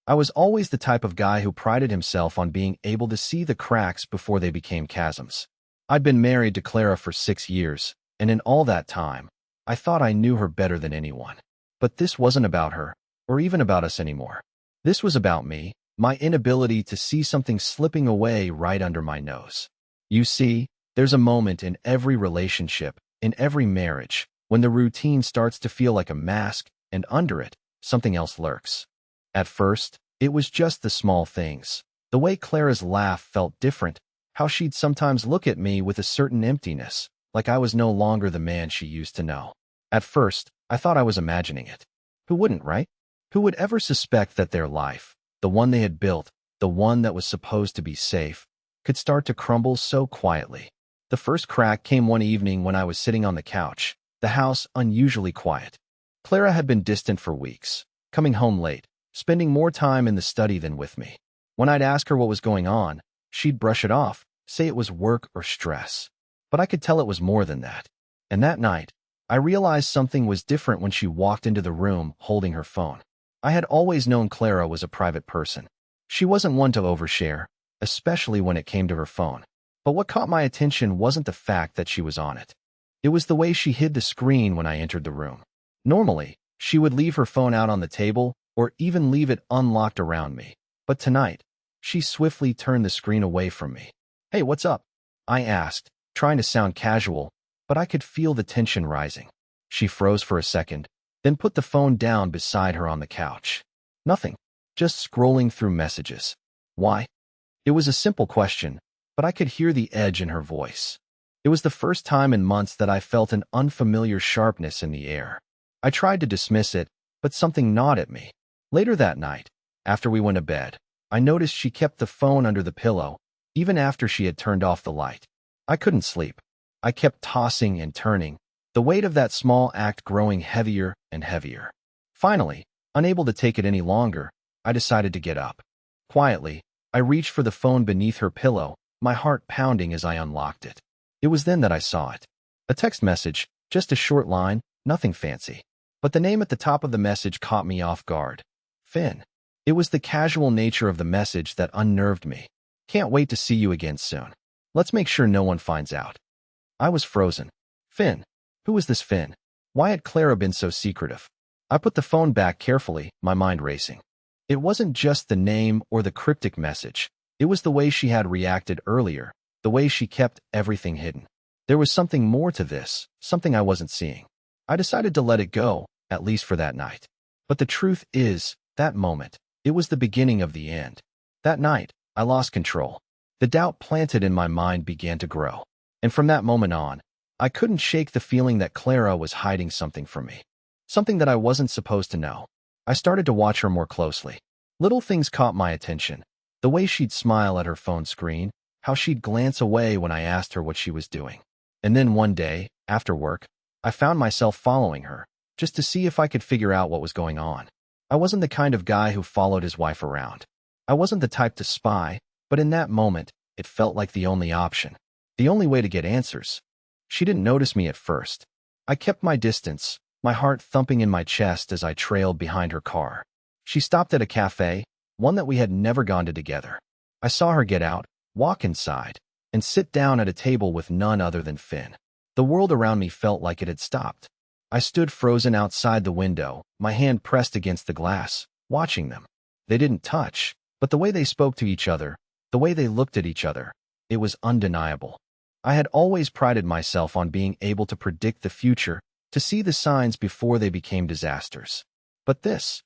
I was always the type of guy who prided himself on being able to see the cracks before they became chasms. I'd been married to Clara for 6 years, and in all that time, I thought I knew her better than anyone. But this wasn't about her, or even about us anymore. This was about me, my inability to see something slipping away right under my nose. You see, there's a moment in every relationship, in every marriage, when the routine starts to feel like a mask, and under it, something else lurks. At first, it was just the small things. The way Clara's laugh felt different, how she'd sometimes look at me with a certain emptiness, like I was no longer the man she used to know. At first, I thought I was imagining it. Who wouldn't, right? Who would ever suspect that their life, the one they had built, the one that was supposed to be safe, could start to crumble so quietly? The first crack came one evening when I was sitting on the couch, the house unusually quiet. Clara had been distant for weeks, coming home late, spending more time in the study than with me. When I'd ask her what was going on, she'd brush it off, say it was work or stress. But I could tell it was more than that. And that night, I realized something was different when she walked into the room holding her phone. I had always known Clara was a private person. She wasn't one to overshare, especially when it came to her phone. But what caught my attention wasn't the fact that she was on it. It was the way she hid the screen when I entered the room. Normally, she would leave her phone out on the table or even leave it unlocked around me. But tonight, she swiftly turned the screen away from me. "Hey, what's up?" I asked, trying to sound casual, but I could feel the tension rising. She froze for a second, then put the phone down beside her on the couch. "Nothing. Just scrolling through messages." "Why?" It was a simple question, but I could hear the edge in her voice. It was the first time in months that I felt an unfamiliar sharpness in the air. I tried to dismiss it, but something gnawed at me. Later that night, after we went to bed, I noticed she kept the phone under the pillow, even after she had turned off the light. I couldn't sleep. I kept tossing and turning, the weight of that small act growing heavier and heavier. Finally, unable to take it any longer, I decided to get up. Quietly, I reached for the phone beneath her pillow, my heart pounding as I unlocked it. It was then that I saw it. A text message, just a short line, nothing fancy. But the name at the top of the message caught me off guard. Finn. It was the casual nature of the message that unnerved me. "Can't wait to see you again soon. Let's make sure no one finds out." I was frozen. Finn. Who was this Finn? Why had Clara been so secretive? I put the phone back carefully, my mind racing. It wasn't just the name or the cryptic message. It was the way she had reacted earlier, the way she kept everything hidden. There was something more to this, something I wasn't seeing. I decided to let it go, at least for that night. But the truth is, that moment, it was the beginning of the end. That night, I lost control. The doubt planted in my mind began to grow. And from that moment on, I couldn't shake the feeling that Clara was hiding something from me. Something that I wasn't supposed to know. I started to watch her more closely. Little things caught my attention. The way she'd smile at her phone screen, how she'd glance away when I asked her what she was doing. And then one day, after work, I found myself following her, just to see if I could figure out what was going on. I wasn't the kind of guy who followed his wife around. I wasn't the type to spy, but in that moment, it felt like the only option. The only way to get answers. She didn't notice me at first. I kept my distance, my heart thumping in my chest as I trailed behind her car. She stopped at a cafe, one that we had never gone to together. I saw her get out, walk inside, and sit down at a table with none other than Finn. The world around me felt like it had stopped. I stood frozen outside the window, my hand pressed against the glass, watching them. They didn't touch, but the way they spoke to each other, the way they looked at each other, it was undeniable. I had always prided myself on being able to predict the future, to see the signs before they became disasters. But this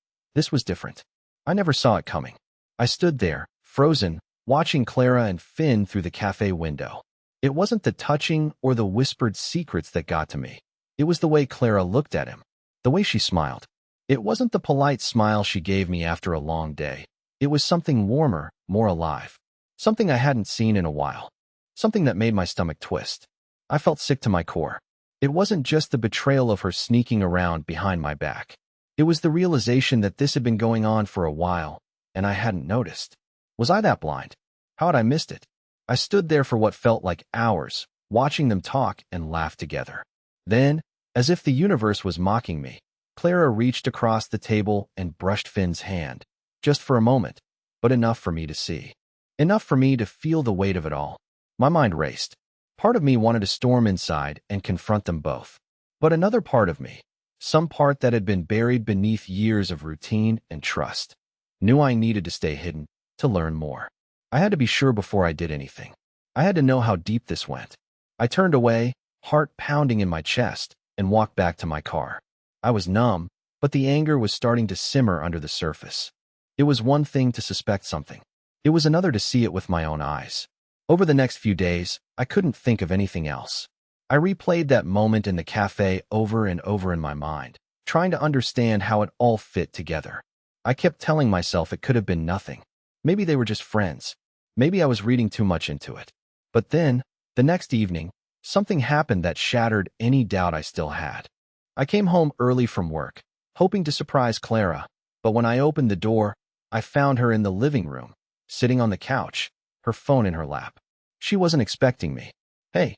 was different. I never saw it coming. I stood there, frozen, watching Clara and Finn through the cafe window. It wasn't the touching or the whispered secrets that got to me. It was the way Clara looked at him, the way she smiled. It wasn't the polite smile she gave me after a long day. It was something warmer, more alive. Something I hadn't seen in a while. Something that made my stomach twist. I felt sick to my core. It wasn't just the betrayal of her sneaking around behind my back. It was the realization that this had been going on for a while, and I hadn't noticed. Was I that blind? How had I missed it? I stood there for what felt like hours, watching them talk and laugh together. Then, as if the universe was mocking me, Clara reached across the table and brushed Finn's hand. Just for a moment, but enough for me to see. Enough for me to feel the weight of it all. My mind raced. Part of me wanted to storm inside and confront them both. But another part of me, some part that had been buried beneath years of routine and trust, knew I needed to stay hidden, to learn more. I had to be sure before I did anything. I had to know how deep this went. I turned away, heart pounding in my chest, and walked back to my car. I was numb, but the anger was starting to simmer under the surface. It was one thing to suspect something. It was another to see it with my own eyes. Over the next few days, I couldn't think of anything else. I replayed that moment in the cafe over and over in my mind, trying to understand how it all fit together. I kept telling myself it could have been nothing. Maybe they were just friends. Maybe I was reading too much into it. But then, the next evening, something happened that shattered any doubt I still had. I came home early from work, hoping to surprise Clara, but when I opened the door, I found her in the living room, sitting on the couch, her phone in her lap. She wasn't expecting me. "Hey,"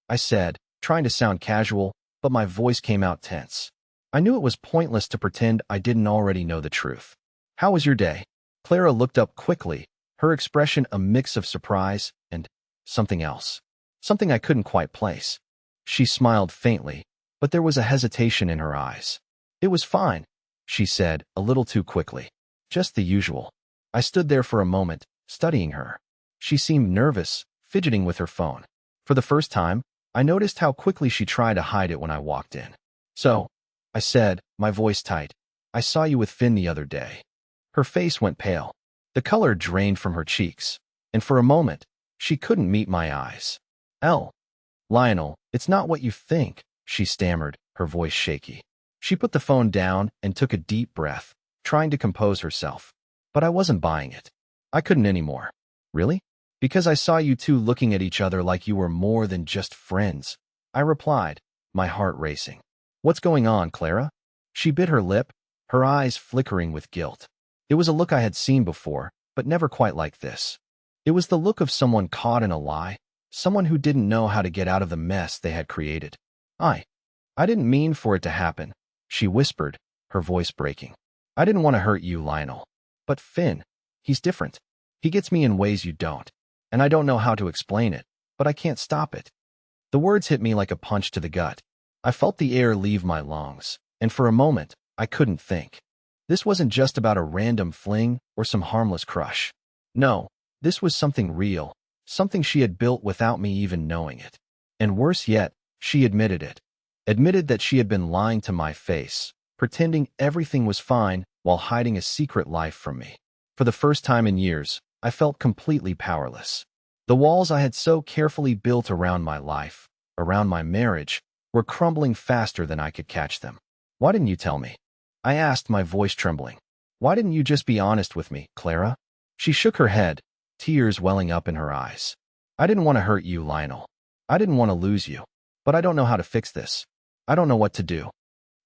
I said, trying to sound casual, but my voice came out tense. I knew it was pointless to pretend I didn't already know the truth. "How was your day?" Clara looked up quickly, her expression a mix of surprise and something else. Something I couldn't quite place. She smiled faintly, but there was a hesitation in her eyes. "It was fine," she said, a little too quickly. "Just the usual." I stood there for a moment, studying her. She seemed nervous, fidgeting with her phone. For the first time, I noticed how quickly she tried to hide it when I walked in. "So," I said, my voice tight, "I saw you with Finn the other day." Her face went pale. The color drained from her cheeks, and for a moment, she couldn't meet my eyes. Lionel, it's not what you think," she stammered, her voice shaky. She put the phone down and took a deep breath, trying to compose herself. But I wasn't buying it. I couldn't anymore. "Really?" "Because I saw you two looking at each other like you were more than just friends," I replied, my heart racing. "What's going on, Clara?" She bit her lip, her eyes flickering with guilt. It was a look I had seen before, but never quite like this. It was the look of someone caught in a lie, someone who didn't know how to get out of the mess they had created. I didn't mean for it to happen," she whispered, her voice breaking. "I didn't want to hurt you, Lionel. But Finn, he's different. He gets me in ways you don't. And I don't know how to explain it, but I can't stop it." The words hit me like a punch to the gut. I felt the air leave my lungs, and for a moment, I couldn't think. This wasn't just about a random fling or some harmless crush. No, this was something real, something she had built without me even knowing it. And worse yet, she admitted it. Admitted that she had been lying to my face, pretending everything was fine while hiding a secret life from me. For the first time in years, I felt completely powerless. The walls I had so carefully built around my life, around my marriage, were crumbling faster than I could catch them. "Why didn't you tell me?" I asked, my voice trembling. "Why didn't you just be honest with me, Clara?" She shook her head, tears welling up in her eyes. "I didn't want to hurt you, Lionel. I didn't want to lose you. But I don't know how to fix this. I don't know what to do."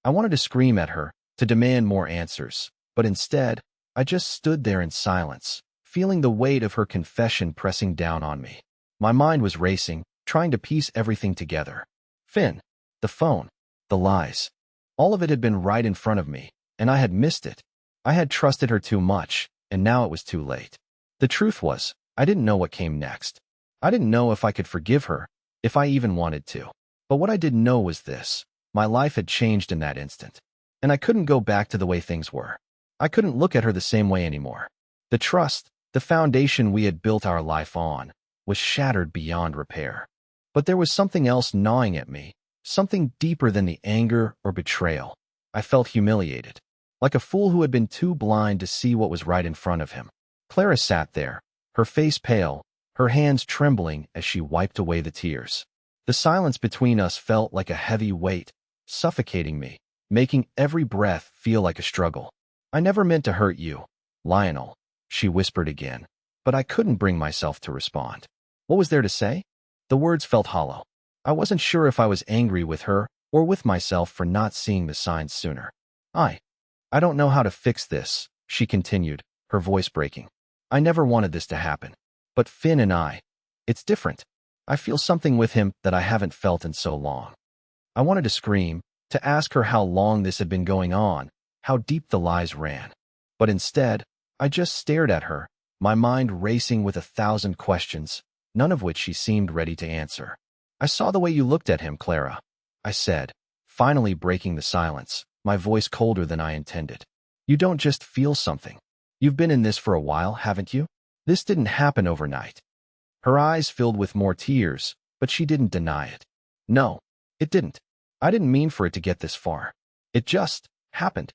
I wanted to scream at her, to demand more answers, but instead, I just stood there in silence, feeling the weight of her confession pressing down on me. My mind was racing, trying to piece everything together. Finn, the phone, the lies. All of it had been right in front of me, and I had missed it. I had trusted her too much, and now it was too late. The truth was, I didn't know what came next. I didn't know if I could forgive her, if I even wanted to. But what I did know was this: my life had changed in that instant, and I couldn't go back to the way things were. I couldn't look at her the same way anymore. The trust, the foundation we had built our life on, was shattered beyond repair. But there was something else gnawing at me, something deeper than the anger or betrayal. I felt humiliated, like a fool who had been too blind to see what was right in front of him. Clara sat there, her face pale, her hands trembling as she wiped away the tears. The silence between us felt like a heavy weight, suffocating me, making every breath feel like a struggle. "I never meant to hurt you, Lionel," she whispered again, but I couldn't bring myself to respond. What was there to say? The words felt hollow. I wasn't sure if I was angry with her or with myself for not seeing the signs sooner. I don't know how to fix this," she continued, her voice breaking. "I never wanted this to happen. But Finn and it's different. I feel something with him that I haven't felt in so long." I wanted to scream, to ask her how long this had been going on, how deep the lies ran. But instead, I just stared at her, my mind racing with 1,000 questions, none of which she seemed ready to answer. I saw the way you looked at him, Clara, I said, finally breaking the silence, my voice colder than I intended. You don't just feel something. You've been in this for a while, haven't you? This didn't happen overnight. Her eyes filled with more tears, but she didn't deny it. No, it didn't. I didn't mean for it to get this far. It just happened.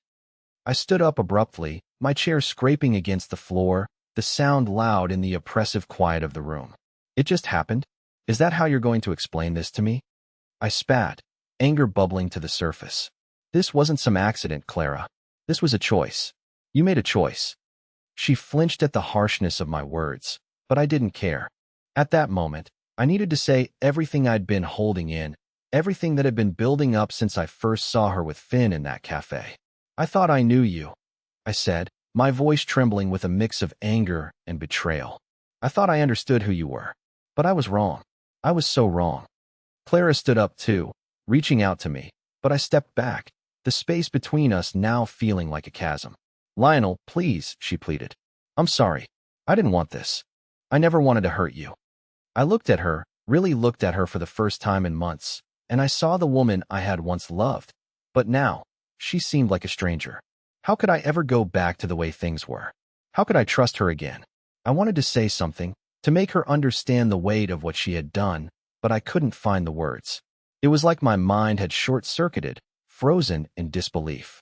I stood up abruptly, my chair scraping against the floor, the sound loud in the oppressive quiet of the room. It just happened? Is that how you're going to explain this to me? I spat, anger bubbling to the surface. This wasn't some accident, Clara. This was a choice. You made a choice. She flinched at the harshness of my words, but I didn't care. At that moment, I needed to say everything I'd been holding in, everything that had been building up since I first saw her with Finn in that cafe. I thought I knew you, I said, my voice trembling with a mix of anger and betrayal. I thought I understood who you were. But I was wrong. I was so wrong. Clara stood up too, reaching out to me, but I stepped back, the space between us now feeling like a chasm. Lionel, please, she pleaded. I'm sorry. I didn't want this. I never wanted to hurt you. I looked at her, really looked at her for the first time in months, and I saw the woman I had once loved. But now, she seemed like a stranger. How could I ever go back to the way things were? How could I trust her again? I wanted to say something, to make her understand the weight of what she had done, but I couldn't find the words. It was like my mind had short-circuited, frozen in disbelief.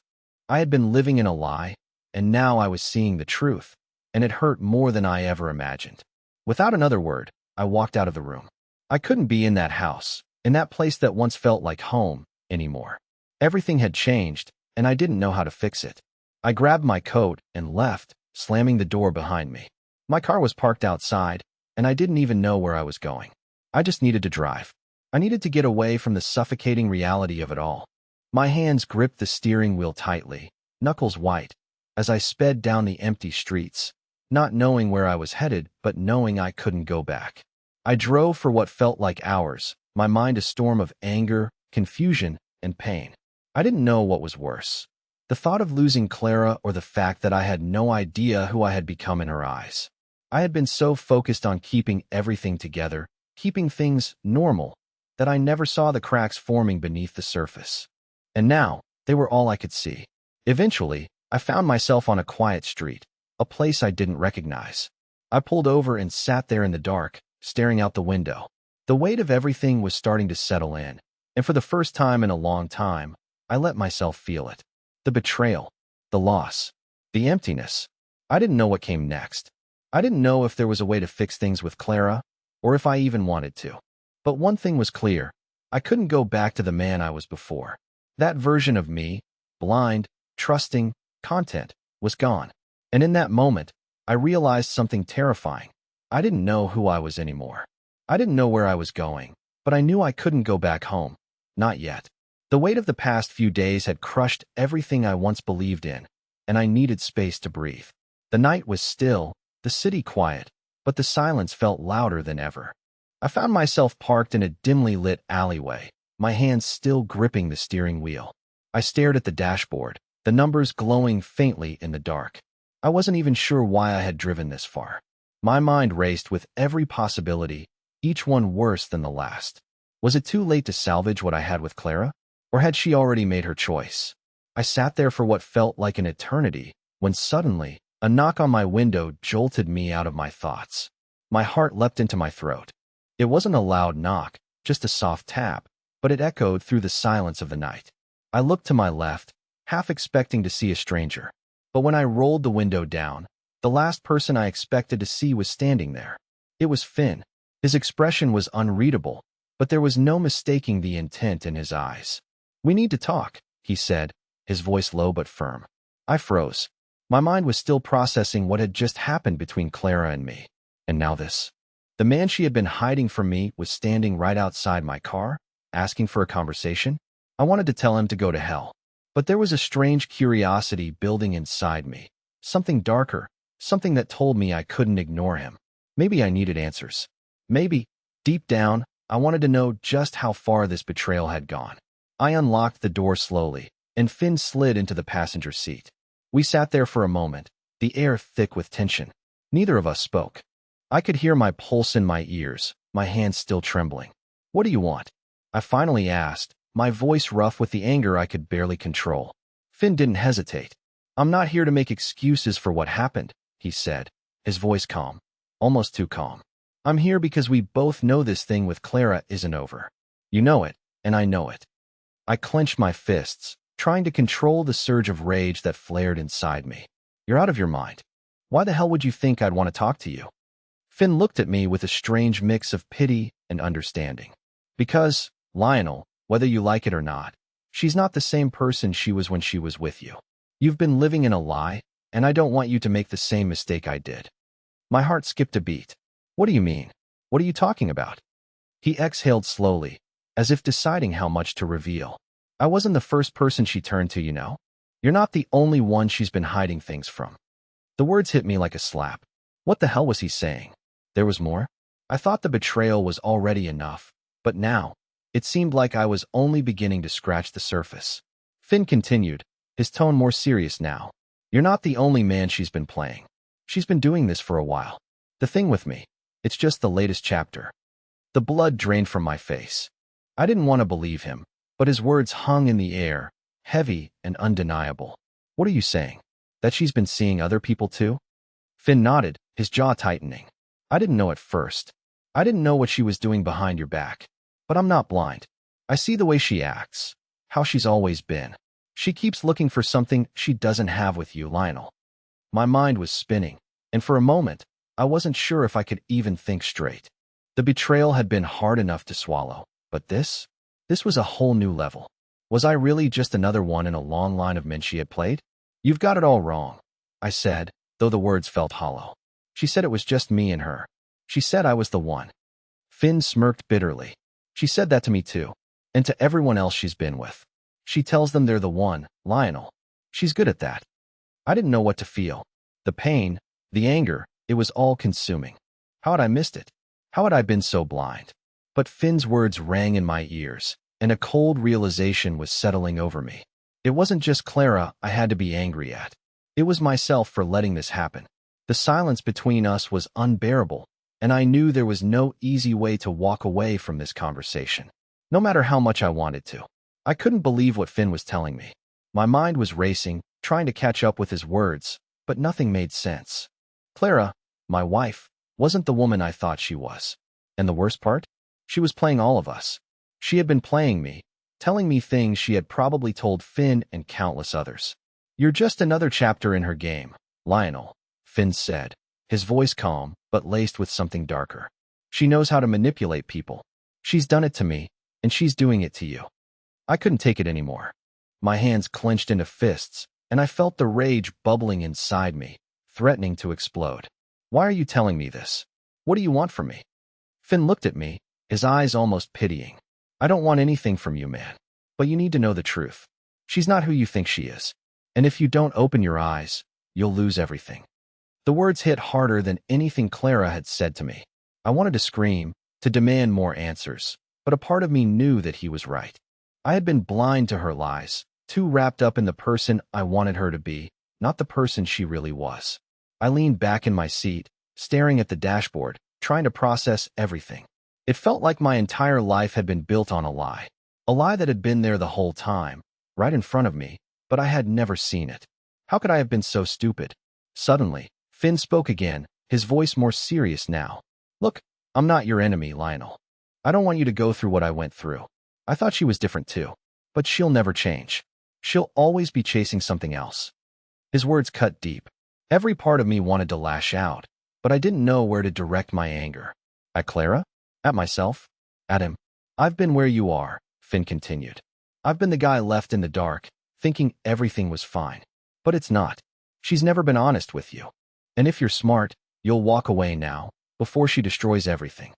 I had been living in a lie, and now I was seeing the truth, and it hurt more than I ever imagined. Without another word, I walked out of the room. I couldn't be in that house, in that place that once felt like home, anymore. Everything had changed, and I didn't know how to fix it. I grabbed my coat and left, slamming the door behind me. My car was parked outside, and I didn't even know where I was going. I just needed to drive. I needed to get away from the suffocating reality of it all. My hands gripped the steering wheel tightly, knuckles white, as I sped down the empty streets, not knowing where I was headed, but knowing I couldn't go back. I drove for what felt like hours, my mind a storm of anger, confusion, and pain. I didn't know what was worse, the thought of losing Clara or the fact that I had no idea who I had become in her eyes. I had been so focused on keeping everything together, keeping things normal, that I never saw the cracks forming beneath the surface. And now, they were all I could see. Eventually, I found myself on a quiet street, a place I didn't recognize. I pulled over and sat there in the dark, staring out the window. The weight of everything was starting to settle in, and for the first time in a long time, I let myself feel it. The betrayal, the loss, the emptiness. I didn't know what came next. I didn't know if there was a way to fix things with Clara, or if I even wanted to. But one thing was clear. I couldn't go back to the man I was before. That version of me, blind, trusting, content, was gone. And in that moment, I realized something terrifying. I didn't know who I was anymore. I didn't know where I was going, but I knew I couldn't go back home. Not yet. The weight of the past few days had crushed everything I once believed in, and I needed space to breathe. The night was still, the city quiet, but the silence felt louder than ever. I found myself parked in a dimly lit alleyway, my hands still gripping the steering wheel. I stared at the dashboard, the numbers glowing faintly in the dark. I wasn't even sure why I had driven this far. My mind raced with every possibility, each one worse than the last. Was it too late to salvage what I had with Clara? Or had she already made her choice? I sat there for what felt like an eternity, when suddenly, a knock on my window jolted me out of my thoughts. My heart leapt into my throat. It wasn't a loud knock, just a soft tap, but it echoed through the silence of the night. I looked to my left, half expecting to see a stranger. But when I rolled the window down, the last person I expected to see was standing there. It was Finn. His expression was unreadable, but there was no mistaking the intent in his eyes. "We need to talk," he said, his voice low but firm. I froze. My mind was still processing what had just happened between Clara and me. And now this. The man she had been hiding from me was standing right outside my car, asking for a conversation. I wanted to tell him to go to hell. But there was a strange curiosity building inside me. Something darker, something that told me I couldn't ignore him. Maybe I needed answers. Maybe, deep down, I wanted to know just how far this betrayal had gone. I unlocked the door slowly, and Finn slid into the passenger seat. We sat there for a moment, the air thick with tension. Neither of us spoke. I could hear my pulse in my ears, my hands still trembling. "What do you want?" I finally asked, my voice rough with the anger I could barely control. Finn didn't hesitate. "I'm not here to make excuses for what happened," he said, his voice calm, almost too calm. "I'm here because we both know this thing with Clara isn't over. You know it, and I know it." I clenched my fists, trying to control the surge of rage that flared inside me. "You're out of your mind. Why the hell would you think I'd want to talk to you?" Finn looked at me with a strange mix of pity and understanding. "Because, Lionel, whether you like it or not, she's not the same person she was when she was with you. You've been living in a lie, and I don't want you to make the same mistake I did." My heart skipped a beat. "What do you mean? What are you talking about?" He exhaled slowly, as if deciding how much to reveal. "I wasn't the first person she turned to, you know. You're not the only one she's been hiding things from." The words hit me like a slap. What the hell was he saying? There was more? I thought the betrayal was already enough, but now, it seemed like I was only beginning to scratch the surface. Finn continued, his tone more serious now. "You're not the only man she's been playing. She's been doing this for a while. The thing with me, it's just the latest chapter." The blood drained from my face. I didn't want to believe him, but his words hung in the air, heavy and undeniable. "What are you saying? That she's been seeing other people too?" Finn nodded, his jaw tightening. "I didn't know at first. I didn't know what she was doing behind your back. But I'm not blind. I see the way she acts, how she's always been. She keeps looking for something she doesn't have with you, Lionel." My mind was spinning, and for a moment, I wasn't sure if I could even think straight. The betrayal had been hard enough to swallow, but this was a whole new level. Was I really just another one in a long line of men she had played? "You've got it all wrong," I said, though the words felt hollow. "She said it was just me and her. She said I was the one." Finn smirked bitterly. "She said that to me too, and to everyone else she's been with. She tells them they're the one, Lionel. She's good at that." I didn't know what to feel. The pain, the anger, it was all consuming. How had I missed it? How had I been so blind? But Finn's words rang in my ears, and a cold realization was settling over me. It wasn't just Clara I had to be angry at. It was myself for letting this happen. The silence between us was unbearable, and I knew there was no easy way to walk away from this conversation, no matter how much I wanted to. I couldn't believe what Finn was telling me. My mind was racing, trying to catch up with his words, but nothing made sense. Clara, my wife, wasn't the woman I thought she was. And the worst part? She was playing all of us. She had been playing me, telling me things she had probably told Finn and countless others. "You're just another chapter in her game, Lionel," Finn said, his voice calm, but laced with something darker. "She knows how to manipulate people. She's done it to me, and she's doing it to you." I couldn't take it anymore. My hands clenched into fists, and I felt the rage bubbling inside me, threatening to explode. "Why are you telling me this? What do you want from me?" Finn looked at me, his eyes almost pitying. "I don't want anything from you, man. But you need to know the truth. She's not who you think she is. And if you don't open your eyes, you'll lose everything." The words hit harder than anything Clara had said to me. I wanted to scream, to demand more answers, but a part of me knew that he was right. I had been blind to her lies, too wrapped up in the person I wanted her to be, not the person she really was. I leaned back in my seat, staring at the dashboard, trying to process everything. It felt like my entire life had been built on a lie that had been there the whole time, right in front of me, but I had never seen it. How could I have been so stupid? Suddenly, Finn spoke again, his voice more serious now. "Look, I'm not your enemy, Lionel. I don't want you to go through what I went through. I thought she was different too, but she'll never change. She'll always be chasing something else." His words cut deep. Every part of me wanted to lash out, but I didn't know where to direct my anger. At Clara? At myself? At him? "I've been where you are," Finn continued. "I've been the guy left in the dark, thinking everything was fine. But it's not. She's never been honest with you. And if you're smart, you'll walk away now, before she destroys everything."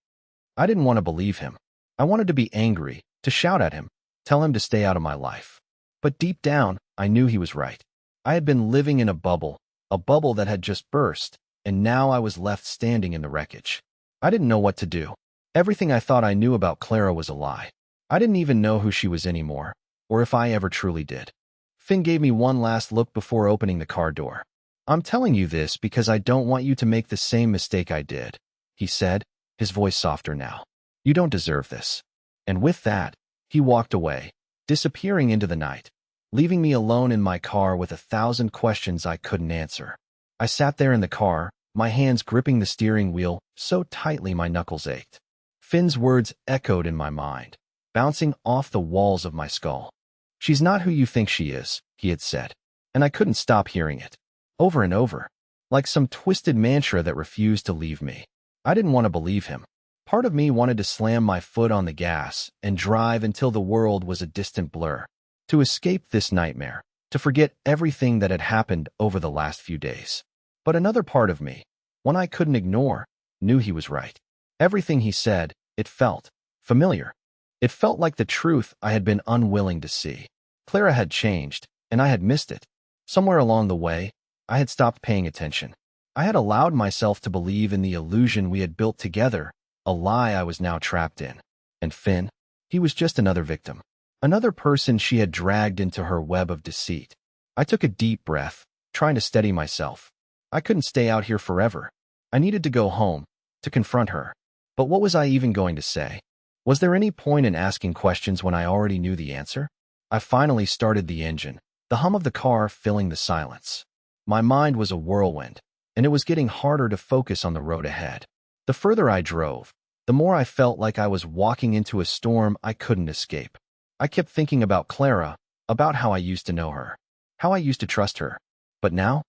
I didn't want to believe him. I wanted to be angry, to shout at him, tell him to stay out of my life. But deep down, I knew he was right. I had been living in a bubble that had just burst, and now I was left standing in the wreckage. I didn't know what to do. Everything I thought I knew about Clara was a lie. I didn't even know who she was anymore, or if I ever truly did. Finn gave me one last look before opening the car door. I'm telling you this because I don't want you to make the same mistake I did, he said, his voice softer now. You don't deserve this. And with that, he walked away, disappearing into the night, leaving me alone in my car with 1,000 questions I couldn't answer. I sat there in the car, my hands gripping the steering wheel so tightly my knuckles ached. Finn's words echoed in my mind, bouncing off the walls of my skull. She's not who you think she is, he had said, and I couldn't stop hearing it, over and over, like some twisted mantra that refused to leave me. I didn't want to believe him. Part of me wanted to slam my foot on the gas and drive until the world was a distant blur, to escape this nightmare, to forget everything that had happened over the last few days. But another part of me, one I couldn't ignore, knew he was right. Everything he said, it felt familiar. It felt like the truth I had been unwilling to see. Clara had changed, and I had missed it. Somewhere along the way, I had stopped paying attention. I had allowed myself to believe in the illusion we had built together, a lie I was now trapped in. And Finn, he was just another victim. Another person she had dragged into her web of deceit. I took a deep breath, trying to steady myself. I couldn't stay out here forever. I needed to go home, to confront her. But what was I even going to say? Was there any point in asking questions when I already knew the answer? I finally started the engine, the hum of the car filling the silence. My mind was a whirlwind, and it was getting harder to focus on the road ahead. The further I drove, the more I felt like I was walking into a storm I couldn't escape. I kept thinking about Clara, about how I used to know her, how I used to trust her. But now,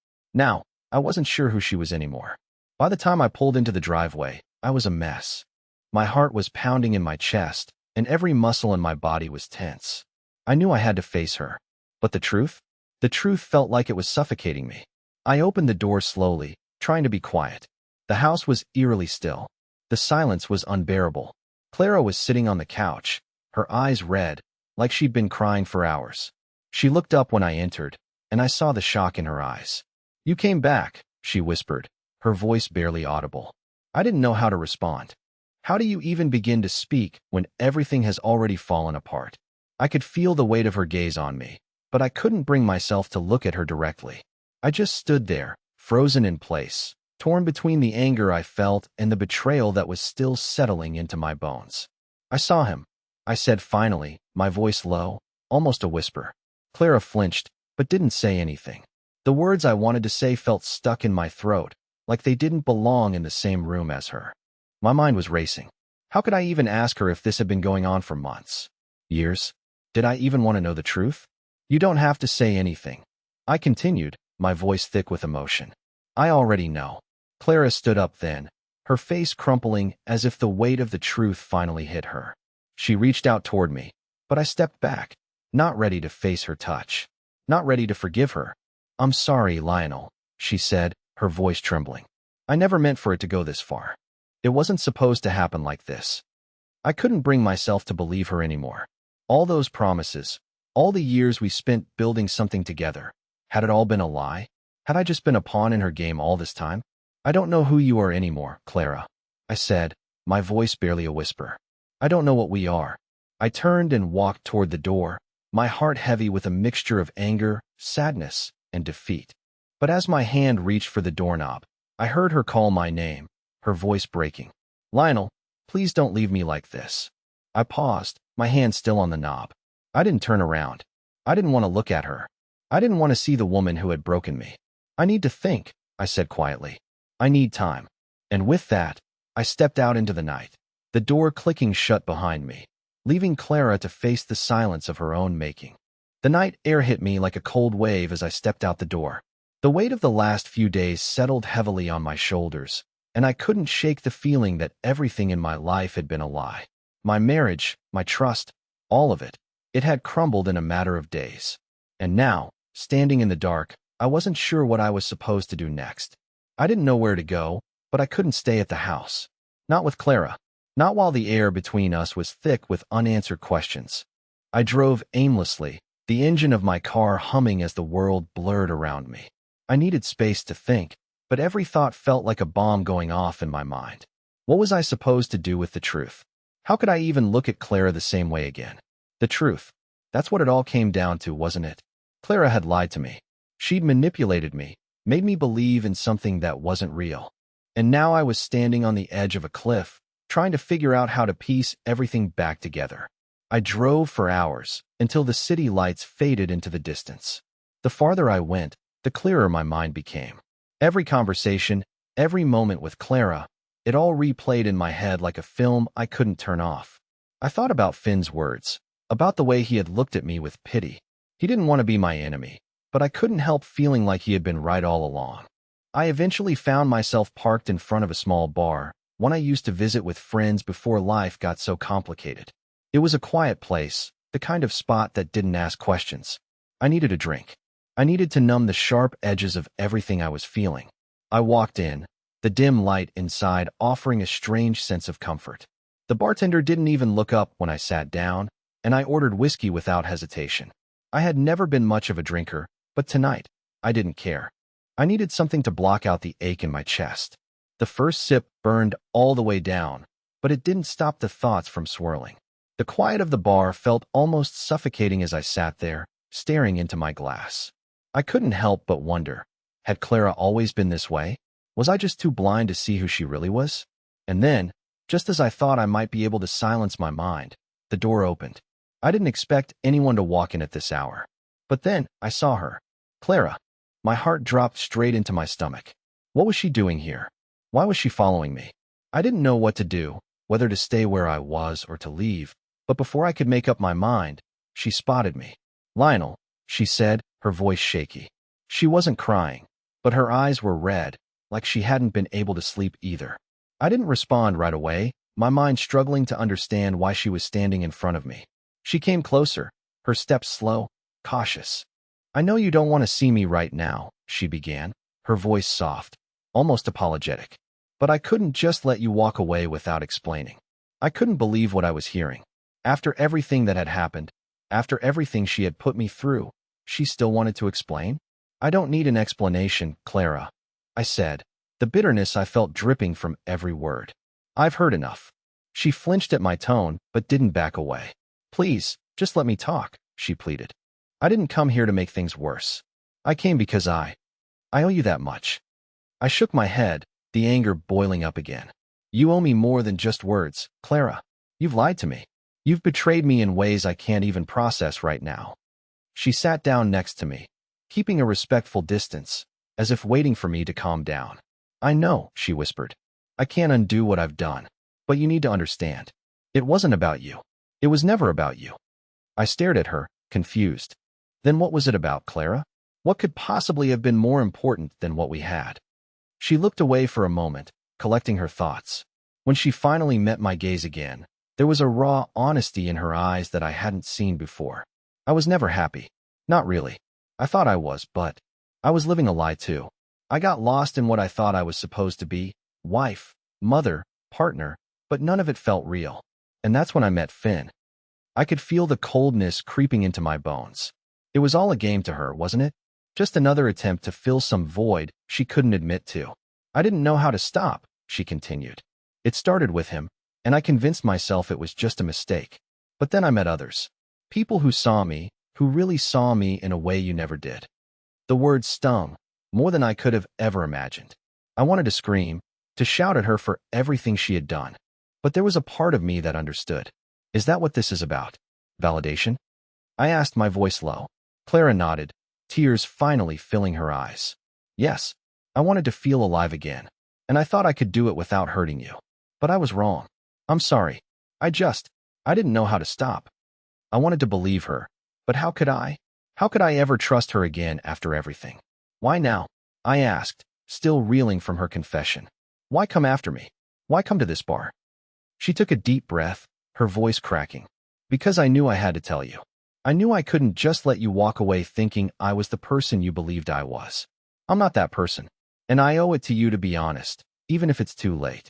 I wasn't sure who she was anymore. By the time I pulled into the driveway, I was a mess. My heart was pounding in my chest, and every muscle in my body was tense. I knew I had to face her. But the truth? The truth felt like it was suffocating me. I opened the door slowly, trying to be quiet. The house was eerily still. The silence was unbearable. Clara was sitting on the couch, her eyes red, like she'd been crying for hours. She looked up when I entered, and I saw the shock in her eyes. "You came back," she whispered, her voice barely audible. I didn't know how to respond. How do you even begin to speak when everything has already fallen apart? I could feel the weight of her gaze on me, but I couldn't bring myself to look at her directly. I just stood there, frozen in place, torn between the anger I felt and the betrayal that was still settling into my bones. "I saw him," I said finally, my voice low, almost a whisper. Clara flinched, but didn't say anything. The words I wanted to say felt stuck in my throat, like they didn't belong in the same room as her. My mind was racing. How could I even ask her if this had been going on for months? Years? Did I even want to know the truth? "You don't have to say anything," I continued, my voice thick with emotion. "I already know." Clara stood up then, her face crumpling as if the weight of the truth finally hit her. She reached out toward me, but I stepped back, not ready to face her touch, not ready to forgive her. "I'm sorry, Lionel," she said, her voice trembling. "I never meant for it to go this far. It wasn't supposed to happen like this." I couldn't bring myself to believe her anymore. All those promises, all the years we spent building something together, had it all been a lie? Had I just been a pawn in her game all this time? "I don't know who you are anymore, Clara," I said, my voice barely a whisper. "I don't know what we are." I turned and walked toward the door, my heart heavy with a mixture of anger, sadness, and defeat. But as my hand reached for the doorknob, I heard her call my name, her voice breaking. "Lionel, please don't leave me like this." I paused, my hand still on the knob. I didn't turn around. I didn't want to look at her. I didn't want to see the woman who had broken me. "I need to think," I said quietly. "I need time." And with that, I stepped out into the night, the door clicking shut behind me, leaving Clara to face the silence of her own making. The night air hit me like a cold wave as I stepped out the door. The weight of the last few days settled heavily on my shoulders, and I couldn't shake the feeling that everything in my life had been a lie. My marriage, my trust, all of it. It had crumbled in a matter of days. And now, standing in the dark, I wasn't sure what I was supposed to do next. I didn't know where to go, but I couldn't stay at the house. Not with Clara. Not while the air between us was thick with unanswered questions. I drove aimlessly, the engine of my car humming as the world blurred around me. I needed space to think, but every thought felt like a bomb going off in my mind. What was I supposed to do with the truth? How could I even look at Clara the same way again? The truth. That's what it all came down to, wasn't it? Clara had lied to me. She'd manipulated me, made me believe in something that wasn't real. And now I was standing on the edge of a cliff, trying to figure out how to piece everything back together. I drove for hours, until the city lights faded into the distance. The farther I went, the clearer my mind became. Every conversation, every moment with Clara, it all replayed in my head like a film I couldn't turn off. I thought about Finn's words, about the way he had looked at me with pity. He didn't want to be my enemy, but I couldn't help feeling like he had been right all along. I eventually found myself parked in front of a small bar, one I used to visit with friends before life got so complicated. It was a quiet place, the kind of spot that didn't ask questions. I needed a drink. I needed to numb the sharp edges of everything I was feeling. I walked in, the dim light inside offering a strange sense of comfort. The bartender didn't even look up when I sat down, and I ordered whiskey without hesitation. I had never been much of a drinker, but tonight, I didn't care. I needed something to block out the ache in my chest. The first sip burned all the way down, but it didn't stop the thoughts from swirling. The quiet of the bar felt almost suffocating as I sat there, staring into my glass. I couldn't help but wonder, had Clara always been this way? Was I just too blind to see who she really was? And then, just as I thought I might be able to silence my mind, the door opened. I didn't expect anyone to walk in at this hour. But then, I saw her. Clara. My heart dropped straight into my stomach. What was she doing here? Why was she following me? I didn't know what to do, whether to stay where I was or to leave, but before I could make up my mind, she spotted me. Lionel, she said, her voice shaky. She wasn't crying, but her eyes were red, like she hadn't been able to sleep either. I didn't respond right away, my mind struggling to understand why she was standing in front of me. She came closer, her steps slow, cautious. I know you don't want to see me right now, she began, her voice soft, almost apologetic. But I couldn't just let you walk away without explaining. I couldn't believe what I was hearing. After everything that had happened, after everything she had put me through, she still wanted to explain? I don't need an explanation, Clara, I said, the bitterness I felt dripping from every word. I've heard enough. She flinched at my tone, but didn't back away. Please, just let me talk, she pleaded. I didn't come here to make things worse. I came because I owe you that much. I shook my head, the anger boiling up again. You owe me more than just words, Clara. You've lied to me. You've betrayed me in ways I can't even process right now. She sat down next to me, keeping a respectful distance, as if waiting for me to calm down. I know, she whispered. I can't undo what I've done, but you need to understand. It wasn't about you. It was never about you. I stared at her, confused. Then what was it about, Clara? What could possibly have been more important than what we had? She looked away for a moment, collecting her thoughts. When she finally met my gaze again, there was a raw honesty in her eyes that I hadn't seen before. I was never happy. Not really. I thought I was, but I was living a lie too. I got lost in what I thought I was supposed to be, wife, mother, partner, but none of it felt real. And that's when I met Finn. I could feel the coldness creeping into my bones. It was all a game to her, wasn't it? Just another attempt to fill some void she couldn't admit to. I didn't know how to stop, she continued. It started with him, and I convinced myself it was just a mistake. But then I met others. People who saw me, who really saw me in a way you never did. The words stung, more than I could have ever imagined. I wanted to scream, to shout at her for everything she had done. But there was a part of me that understood. Is that what this is about? Validation? I asked, my voice low. Clara nodded, tears finally filling her eyes. Yes, I wanted to feel alive again, and I thought I could do it without hurting you. But I was wrong. I'm sorry. I didn't know how to stop. I wanted to believe her, but how could I? How could I ever trust her again after everything? Why now? I asked, still reeling from her confession. Why come after me? Why come to this bar? She took a deep breath, her voice cracking. Because I knew I had to tell you. I knew I couldn't just let you walk away thinking I was the person you believed I was. I'm not that person, and I owe it to you to be honest, even if it's too late.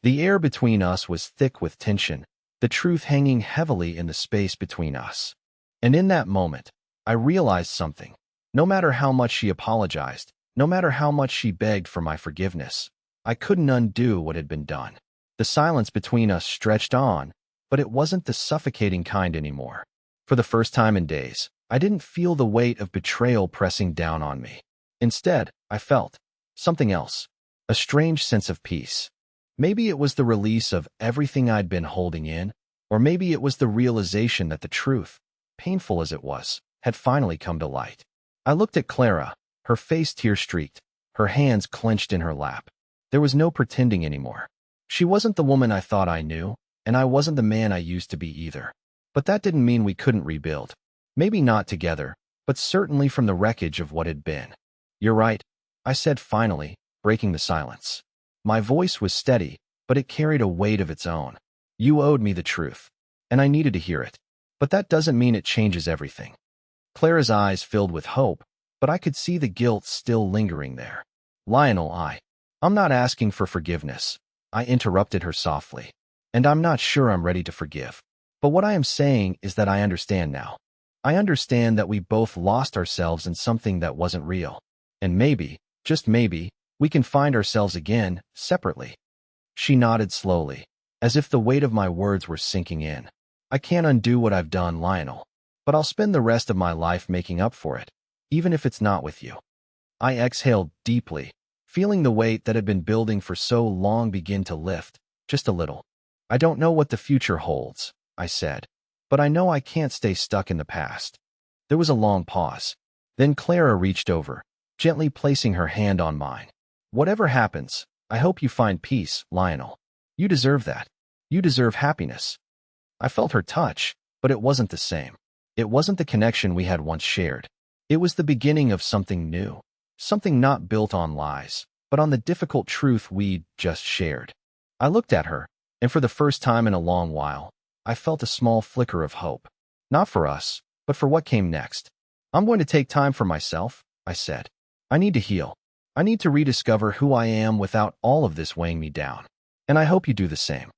The air between us was thick with tension, the truth hanging heavily in the space between us. And in that moment, I realized something. No matter how much she apologized, no matter how much she begged for my forgiveness, I couldn't undo what had been done. The silence between us stretched on, but it wasn't the suffocating kind anymore. For the first time in days, I didn't feel the weight of betrayal pressing down on me. Instead, I felt something else, a strange sense of peace. Maybe it was the release of everything I'd been holding in, or maybe it was the realization that the truth, painful as it was, had finally come to light. I looked at Clara, her face tear-streaked, her hands clenched in her lap. There was no pretending anymore. She wasn't the woman I thought I knew, and I wasn't the man I used to be either. But that didn't mean we couldn't rebuild. Maybe not together, but certainly from the wreckage of what had been. "You're right," I said finally, breaking the silence. My voice was steady, but it carried a weight of its own. "You owed me the truth, and I needed to hear it. But that doesn't mean it changes everything." Clara's eyes filled with hope, but I could see the guilt still lingering there. "Lionel, I'm not asking for forgiveness," I interrupted her softly. "And I'm not sure I'm ready to forgive. But what I am saying is that I understand now. I understand that we both lost ourselves in something that wasn't real. And maybe, just maybe, we can find ourselves again, separately." She nodded slowly, as if the weight of my words were sinking in. "I can't undo what I've done, Lionel, but I'll spend the rest of my life making up for it, even if it's not with you." I exhaled deeply, feeling the weight that had been building for so long begin to lift, just a little. "I don't know what the future holds," I said, "but I know I can't stay stuck in the past." There was a long pause. Then Clara reached over, gently placing her hand on mine. "Whatever happens, I hope you find peace, Lionel. You deserve that. You deserve happiness." I felt her touch, but it wasn't the same. It wasn't the connection we had once shared. It was the beginning of something new, something not built on lies, but on the difficult truth we'd just shared. I looked at her, and for the first time in a long while, I felt a small flicker of hope. Not for us, but for what came next. "I'm going to take time for myself," I said. "I need to heal. I need to rediscover who I am without all of this weighing me down. And I hope you do the same."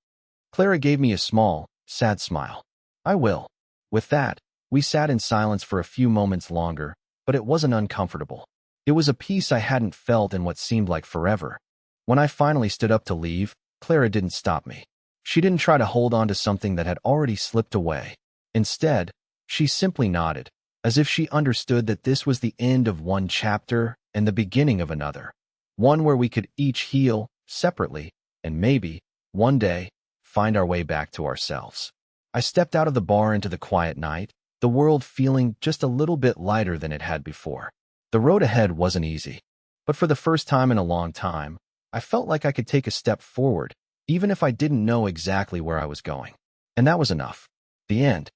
Clara gave me a small, sad smile. "I will." With that, we sat in silence for a few moments longer, but it wasn't uncomfortable. It was a peace I hadn't felt in what seemed like forever. When I finally stood up to leave, Clara didn't stop me. She didn't try to hold on to something that had already slipped away. Instead, she simply nodded, as if she understood that this was the end of one chapter and the beginning of another. One where we could each heal, separately, and maybe, one day, find our way back to ourselves. I stepped out of the bar into the quiet night, the world feeling just a little bit lighter than it had before. The road ahead wasn't easy, but for the first time in a long time, I felt like I could take a step forward, even if I didn't know exactly where I was going. And that was enough. The end.